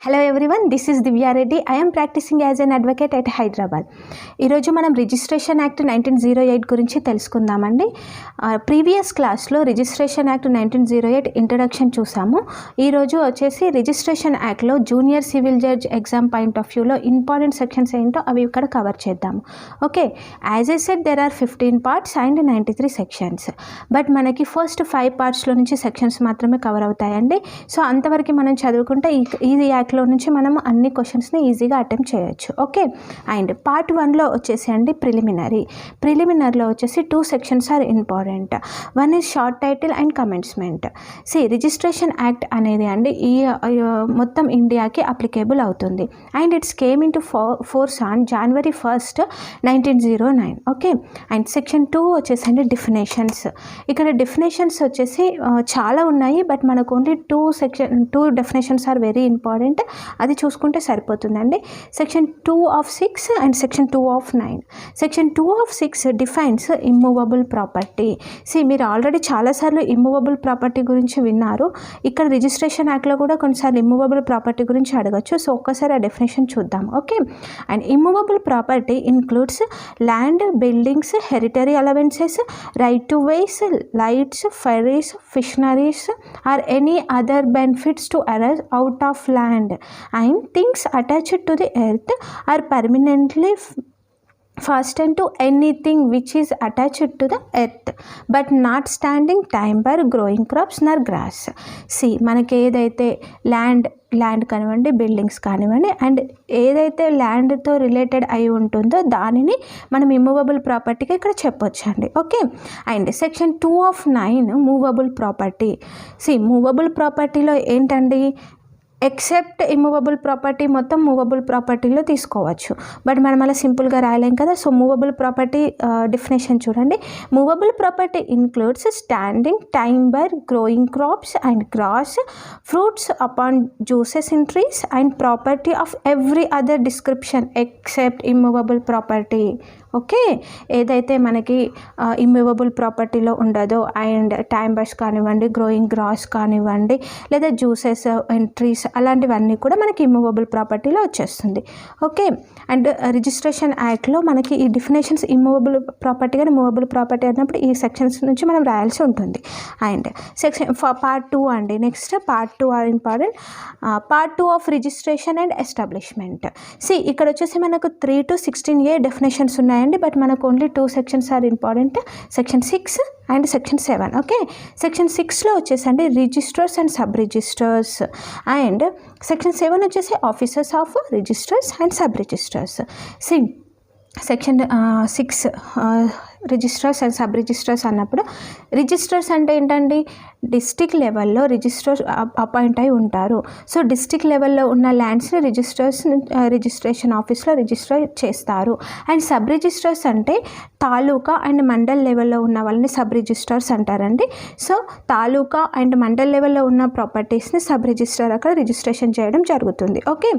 Hello everyone, this is Divya Reddy. I'm practising as an advocate at Hyderabad. ఈరోజు మనం registration act 1908 గురించి తెలుసుకుందామండి. ప్రీవియస్ క్లాస్లో రిజిస్ట్రేషన్ యాక్ట్ 1908 ఇంట్రడక్షన్ చూసాము. ఈరోజు వచ్చేసి రిజిస్ట్రేషన్ యాక్ట్లో junior civil judge exam point of వ్యూలో ఇంపార్టెంట్ సెక్షన్స్ ఏంటో అవి ఇక్కడ కవర్ చేద్దాము. Okay, as I said there are 15 parts and 93 sections. But మనకి ఫస్ట్ 5 పార్ట్స్లో నుంచి సెక్షన్స్ మాత్రమే కవర్ అవుతాయండి. సో అంతవరకు మనం చదువుకుంటే ఈ యాక్ట్లో నుంచి మనం అన్ని క్వశ్చన్స్ని ఈజీగా అటెంప్ట్ చేయొచ్చు. ఓకే, అండ్ పార్ట్ 1లో వచ్చేసి అండి ప్రిలిమినరీలో వచ్చేసి 2 sections are important. One is short title and commencement. Registration act అనేది అండి ఈ మొత్తం ఇండియాకి అప్లికేబుల్ అవుతుంది and its came into force on January 1st, 1909. Okay, and section 2 వచ్చేసి అండి డెఫినేషన్స్. ఇక్కడ డెఫినేషన్స్ వచ్చేసి చాలా ఉన్నాయి, బట్ మనకు only 2 definitions are very important. అది చూసుకుంటే సరిపోతుందండి. Section 2 of 6 and section 2 of 9. Section 2 of 6 defines immovable property. మీరు ఆల్రెడీ చాలాసార్లు ఇమ్మూవబుల్ ప్రాపర్టీ గురించి విన్నారు. ఇక్కడ రిజిస్ట్రేషన్ యాక్ట్లో కూడా కొన్నిసార్లు ఇమ్మూవబుల్ ప్రాపర్టీ గురించి అడగచ్చు. సో ఒక్కసారి ఆ డెఫినేషన్ చూద్దాం. Okay, and immovable property includes land, buildings, hereditary allowances, right to ways, lights, ferries, fisheries or any other benefits to arise out of land and things attached to the earth are permanently fastened to anything which is attached to the earth but not standing timber, growing crops nor grass. మనకి ఏదైతే land కానివ్వండి, buildings కానివ్వండి, and ఏదైతే ల్యాండ్తో related అయి ఉంటుందో దానిని మనం immovable ప్రాపర్టీగా ఇక్కడ చెప్పొచ్చండి. Okay, and section 2 of 9 movable property. Movable ప్రాపర్టీలో ఏంటండి, ఎక్సెప్ట్ ఇమ్మూవబుల్ ప్రాపర్టీ మొత్తం మూవబుల్ ప్రాపర్టీలో తీసుకోవచ్చు. బట్ మనం అలా సింపుల్గా రాయలేం కదా. సో మూవబుల్ ప్రాపర్టీ డెఫినేషన్ చూడండి. Movable property includes standing timber, growing crops and grass, fruits upon juices in trees and property of every other description except immovable property. Okay, ఏదైతే మనకి ఇమ్మూవబుల్ ప్రాపర్టీలో ఉండదో అండ్ టైంబర్స్ కానివ్వండి, గ్రోయింగ్ గ్రాస్ కానివ్వండి, లేదా juices and trees అలాంటివన్నీ కూడా మనకి immovable ప్రాపర్టీలో వచ్చేస్తుంది. ఓకే, అండ్ రిజిస్ట్రేషన్ యాక్ట్లో మనకి ఈ డెఫినేషన్స్ ఇమ్మూవబుల్ ప్రాపర్టీ కానీ మూవబుల్ ప్రాపర్టీ అన్నప్పుడు ఈ సెక్షన్స్ నుంచి మనం రాయాల్సి ఉంటుంది. అండ్ సెక్షన్ పార్ట్ 2 అండి. Next part 2 are important. Part 2 of registration and establishment. ఇక్కడ వచ్చేసి మనకు 3 to 16A డెఫినేషన్స్ ఉన్నాయండి, బట్ మనకు only 2 sections are important. Section 6 and section 7. Okay, section 6లో వచ్చేసండి registrars and sub registrars, and section 7 వచ్చేసి officers of registrars and sub registrars. Section 6 registrars and sub registrars అన్నప్పుడు registrars అంటే ఏంటండి, district లెవెల్లో registers appoint అయి ఉంటారు. సో డిస్ట్రిక్ట్ లెవెల్లో ఉన్న ల్యాండ్స్ని రిజిస్ట్రేషన్ ఆఫీస్లో రిజిస్టర్ చేస్తారు. అండ్ సబ్ రిజిస్టర్స్ అంటే తాలూకా అండ్ మండల్ లెవెల్లో ఉన్న వాళ్ళని సబ్ రిజిస్టర్స్ అంటారండి. సో తాలూకా అండ్ మండల్ లెవెల్లో ఉన్న ప్రాపర్టీస్ని సబ్ రిజిస్టర్ అక్కడ రిజిస్ట్రేషన్ చేయడం జరుగుతుంది. ఓకే,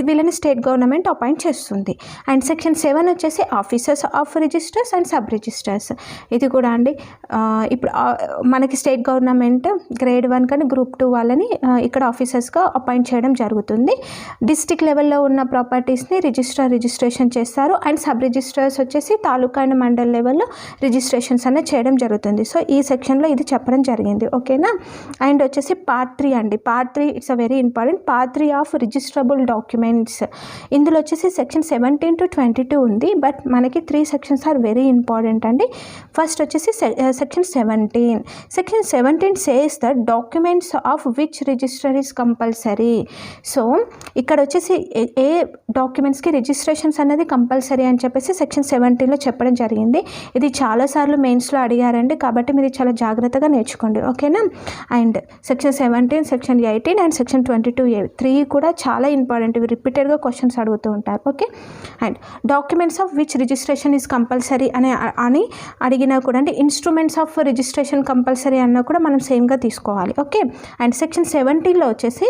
వీళ్ళని స్టేట్ గవర్నమెంట్ అపాయింట్ చేస్తుంది. అండ్ సెక్షన్ 7 వచ్చేసి officers of registrars and sub registers. ఇది కూడా అండి ఇప్పుడు మనకి స్టేట్ గవర్నమెంట్ గ్రేడ్ 1 కానీ గ్రూప్ 2 వాళ్ళని ఇక్కడ ఆఫీసర్స్గా అపాయింట్ చేయడం జరుగుతుంది. డిస్ట్రిక్ట్ లెవెల్లో ఉన్న ప్రాపర్టీస్ని రిజిస్ట్రేషన్ చేస్తారు. అండ్ సబ్ రిజిస్టర్స్ వచ్చేసి తాలూకా అండ్ మండల్ లెవెల్లో రిజిస్ట్రేషన్స్ అనేది చేయడం జరుగుతుంది. సో ఈ సెక్షన్లో ఇది చెప్పడం జరిగింది. ఓకేనా, అండ్ వచ్చేసి పార్ట్ 3 అండి. Part 3 it's a very important. Part 3 of registrable documents. ఇందులో వచ్చేసి సెక్షన్ 17 to 22 ఉంది, బట్ మనకి 3 సెక్షన్స్ ఆర్ వెరీ ఇంపార్టెంట్ అండి. ఫస్ట్ వచ్చేసి section 17. Section 17 says the documents of which register is compulsory. So ఇక్కడ వచ్చేసి ఏ డాక్యుమెంట్స్కి రిజిస్ట్రేషన్స్ అనేది కంపల్సరీ అని చెప్పేసి సెక్షన్ 17లో చెప్పడం జరిగింది. ఇది చాలాసార్లు మెయిన్స్లో అడిగారండి, కాబట్టి మీరు చాలా జాగ్రత్తగా నేర్చుకోండి. ఓకేనా, and section 17, section 18 and section 22A 3 కూడా చాలా ఇంపార్టెంట్. ఇవి రిపీటెడ్గా క్వశ్చన్స్ అడుగుతూ ఉంటారు. Okay, and documents of which registration is compulsory అని అడిగినా కూడా అంటే ఇన్స్ట్రుమెంట్స్ ఆఫ్ రిజిస్ట్రేషన్ కంపల్సరీ అన్నా కూడా మనం సేమ్గా తీసుకోవాలి. ఓకే, అండ్ సెక్షన్ 17లో వచ్చేసి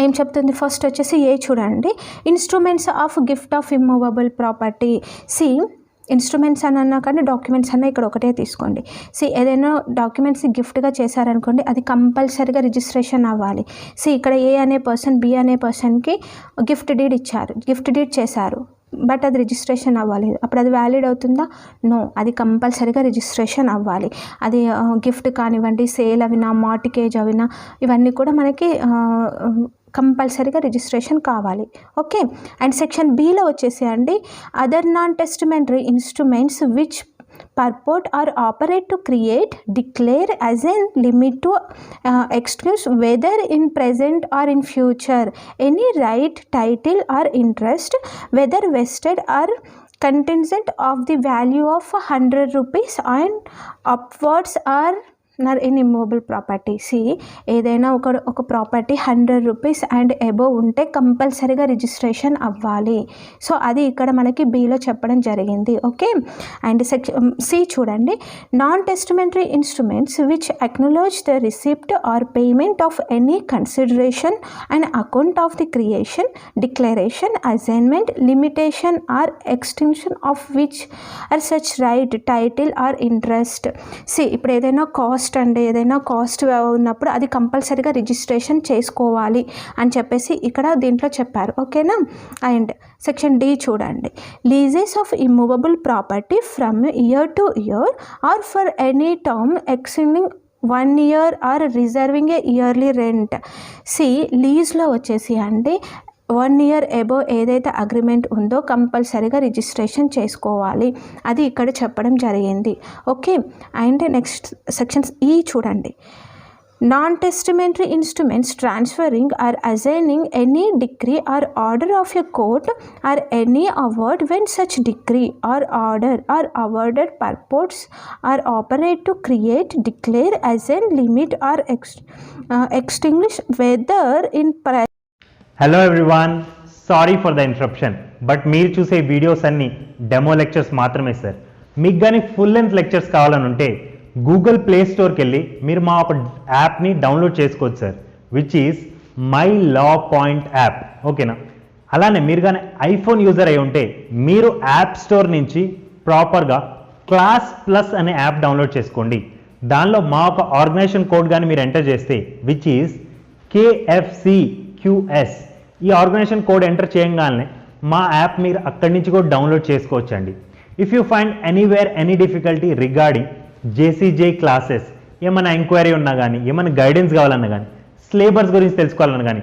ఏం చెప్తుంది, ఫస్ట్ వచ్చేసి చూడండి, instruments of gift of immovable property. Instruments అని అన్నా కానీ డాక్యుమెంట్స్ అన్నా ఇక్కడ ఒకటే తీసుకోండి. ఏదైనా డాక్యుమెంట్స్ గిఫ్ట్గా చేశారనుకోండి, అది కంపల్సరీగా రిజిస్ట్రేషన్ అవ్వాలి. ఇక్కడ ఏ అనే పర్సన్ బి అనే పర్సన్కి గిఫ్ట్ డీడ్ ఇచ్చారు, గిఫ్ట్ డీడ్ చేశారు, బట్ అది రిజిస్ట్రేషన్ అవ్వలేదు. అప్పుడు అది వ్యాలిడ్ అవుతుందా? నో, అది కంపల్సరీగా రిజిస్ట్రేషన్ అవ్వాలి. అది గిఫ్ట్ కానివ్వండి, సేల్ అవినా, మార్టిగేజ్ అవినా, ఇవన్నీ కూడా మనకి కంపల్సరీగా రిజిస్ట్రేషన్ కావాలి. ఓకే. అండ్ సెక్షన్ బిలో వచ్చేసి అండి, other non testamentary instruments which purport or operate to create, declare as a limit to excuse whether in present or in future any right, title or interest, whether vested or contingent of the value of 100 rupees and upwards or in immovable property. ఏదైనా ఒక property 100 rupees and above ఉంటే కంపల్సరీగా registration అవ్వాలి. So అది ఇక్కడ మనకి below చెప్పడం జరిగింది. ఓకే. అండ్ సెక్షన్ సి చూడండి, non testamentary instruments which acknowledge the receipt or payment of any consideration and account of the creation, declaration, assignment, limitation or extension of which or such right, title or interest. ఇప్పుడు ఏదైనా ఏదైనా cost ఉన్నప్పుడు అది కంపల్సరీగా registration చేసుకోవాలి అని చెప్పేసి ఇక్కడ దీంట్లో చెప్పారు. ఓకేనా. అండ్ సెక్షన్ డి చూడండి, leases of immovable property from year to year or for any term exceeding 1 year or reserving a yearly rent. లీజ్లో వచ్చేసి అండి 1 year అబోవ్ ఏదైతే అగ్రిమెంట్ ఉందో కంపల్సరీగా రిజిస్ట్రేషన్ చేసుకోవాలి, అది ఇక్కడ చెప్పడం జరిగింది. Okay. And next sections E చూడండి, non testamentary instruments transferring or assigning any decree or order of a court or any award when such decree or order are awarded purports or operate to create, declare, assign, limit or extinguish whether in hello everyone, sorry for the interruption, but మీరు చూసే videos అన్నీ demo lectures మాత్రమే sir. మీకు కానీ full length lectures కావాలని ఉంటే Google play స్టోర్కి వెళ్ళి మీరు మా ఒక యాప్ని డౌన్లోడ్ చేసుకోవచ్చు sir, which is my law point app. ఓకేనా. అలానే మీరు కానీ ఐఫోన్ యూజర్ అయి ఉంటే మీరు యాప్ స్టోర్ నుంచి ప్రాపర్గా క్లాస్ ప్లస్ అనే యాప్ డౌన్లోడ్ చేసుకోండి. దానిలో మా ఒక ఆర్గనైజేషన్ కోడ్ కానీ మీరు ఎంటర్ చేస్తే విచ్ ఈజ్ KFCQS, ఈ ఆర్గనైజేషన్ కోడ్ ఎంటర్ చేయగానే మా యాప్ మీరు అక్కడి నుంచి కూడా డౌన్లోడ్ చేసుకోవచ్చండి. If you find anywhere any difficulty regarding JCJ classes, ఏమైనా ఎంక్వైరీ ఉన్నా కానీ, ఏమైనా గైడెన్స్ కావాలన్నా కానీ, సిలబస్ గురించి తెలుసుకోవాలన్నా కానీ,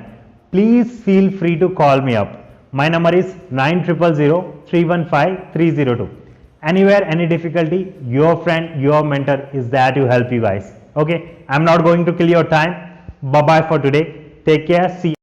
please feel free to call me up. My number is 9000315302. Anywhere, any difficulty, your friend, your mentor is there to help you guys. Okay, I'm not going to kill your time. Bye bye for today. Take care. See you.